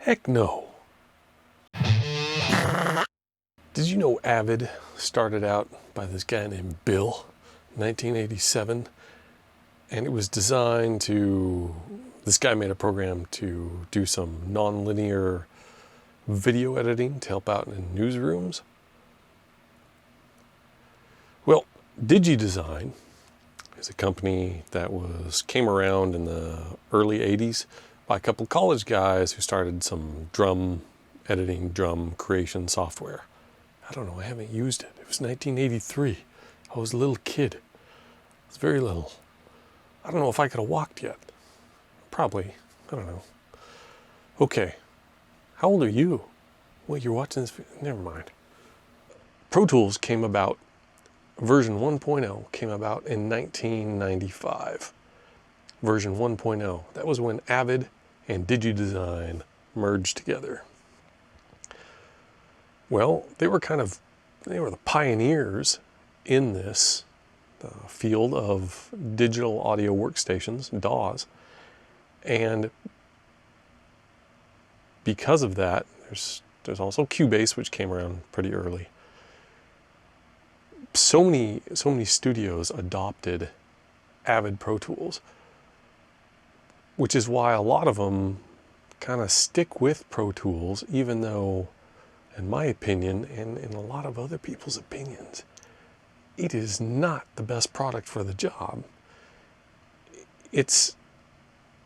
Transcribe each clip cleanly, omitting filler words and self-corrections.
Heck no. Did you know AVID started out by this guy named Bill in 1987? And it was designed to, this guy made a program to do some non-linear video editing to help out in newsrooms. Well, DigiDesign is a company that came around in the early 80s by a couple college guys who started some drum editing, drum creation software. I don't know, I haven't used it. It was 1983. I was a little kid. I was very little. I don't know if I could have walked yet. Probably. I don't know. Okay. How old are you? Well, you're watching this video. Never mind. Pro Tools came about, version 1.0 came about in 1995. Version 1.0. That was when AVID and DigiDesign merged together. Well, they were the pioneers in this field of digital audio workstations, DAWs. And because of that, there's also Cubase, which came around pretty early. So many studios adopted AVID Pro Tools, which is why a lot of them kind of stick with Pro Tools, even though, in my opinion, and in a lot of other people's opinions, it is not the best product for the job. It's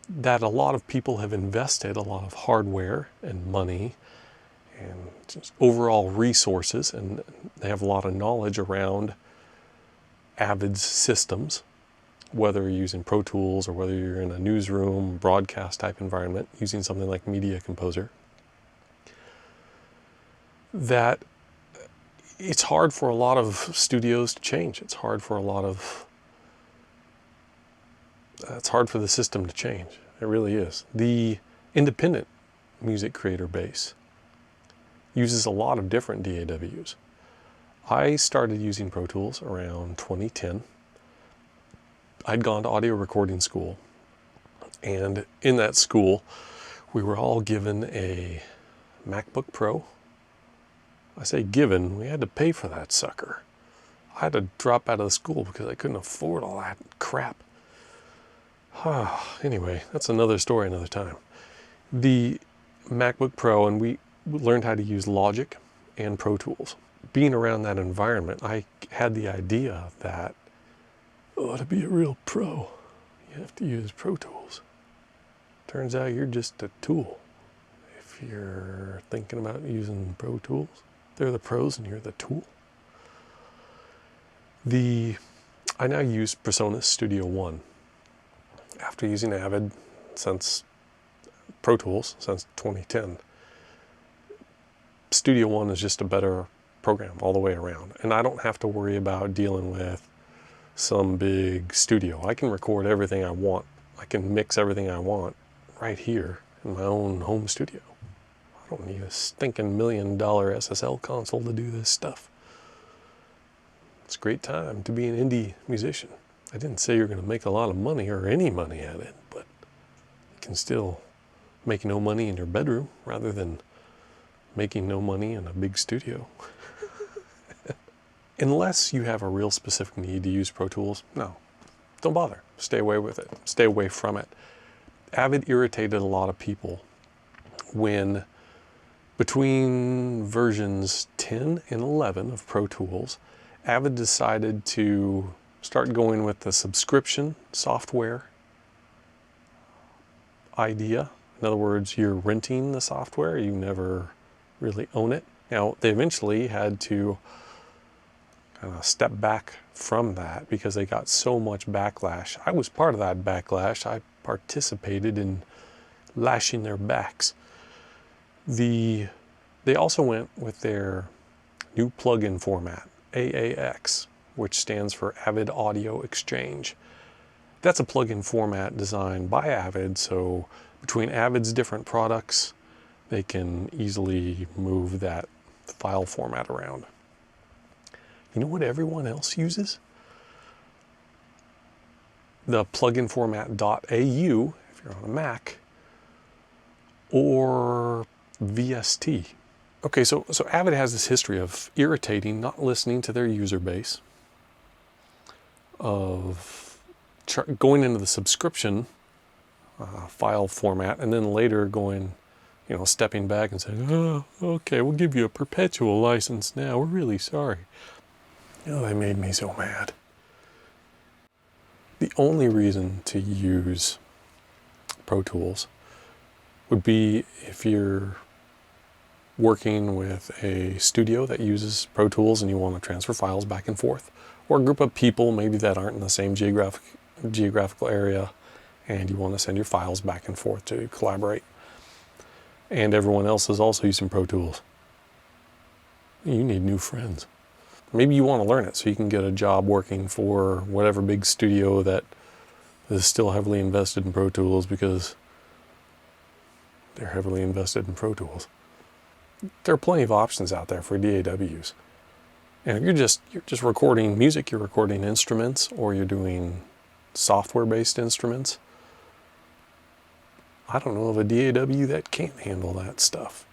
that a lot of people have invested a lot of hardware and money and just overall resources, and they have a lot of knowledge around AVID's systems, whether you're using Pro Tools or whether you're in a newsroom, broadcast type environment using something like Media Composer, that it's hard for a lot of studios to change. It's hard for the system to change. It really is. The independent music creator base uses a lot of different DAWs. I started using Pro Tools around 2010. I'd gone to audio recording school, and in that school we were all given a MacBook Pro. I say given, we had to pay for that sucker. I had to drop out of the school because I couldn't afford all that crap. Anyway, that's another story another time. The MacBook Pro, and we learned how to use Logic and Pro Tools. Being around that environment, I had the idea that, to be a real pro, you have to use Pro Tools. Turns out you're just a tool. If you're thinking about using Pro Tools, they're the pros and you're the tool. I now use PreSonus Studio One. After using AVID since Pro Tools since 2010, Studio One is just a better program all the way around. And I don't have to worry about dealing with some big studio. I can record everything I want. I can mix everything I want right here in my own home studio. I don't need a stinking $1 million SSL console to do this stuff. It's a great time to be an indie musician. I didn't say you're going to make a lot of money or any money at it, but you can still make no money in your bedroom rather than making no money in a big studio. Unless you have a real specific need to use Pro Tools, no, don't bother. Stay away with it. Stay away from it. AVID irritated a lot of people when, between versions 10 and 11 of Pro Tools, AVID decided to start going with the subscription software idea. In other words, you're renting the software, you never really own it. Now, they eventually had to kind of step back from that because they got so much backlash. I was part of that backlash. I participated in lashing their backs. They also went with their new plugin format, AAX, which stands for AVID Audio Exchange. That's a plugin format designed by AVID, so between AVID's different products, they can easily move that file format around. You know what everyone else uses? The plugin format .au, if you're on a Mac, or VST? Okay, so AVID has this history of irritating, not listening to their user base, of going into the subscription file format, and then later going, stepping back and saying, oh, okay, we'll give you a perpetual license now. We're really sorry. They made me so mad. The only reason to use Pro Tools would be if you're working with a studio that uses Pro Tools and you want to transfer files back and forth, or a group of people maybe that aren't in the same geographical area, and you want to send your files back and forth to collaborate. And everyone else is also using Pro Tools. You need new friends. Maybe you want to learn it so you can get a job working for whatever big studio that is still heavily invested in Pro Tools because they're heavily invested in Pro Tools. There are plenty of options out there for DAWs. And if you're just recording music, you're recording instruments, or you're doing software-based instruments, I don't know of a DAW that can't handle that stuff.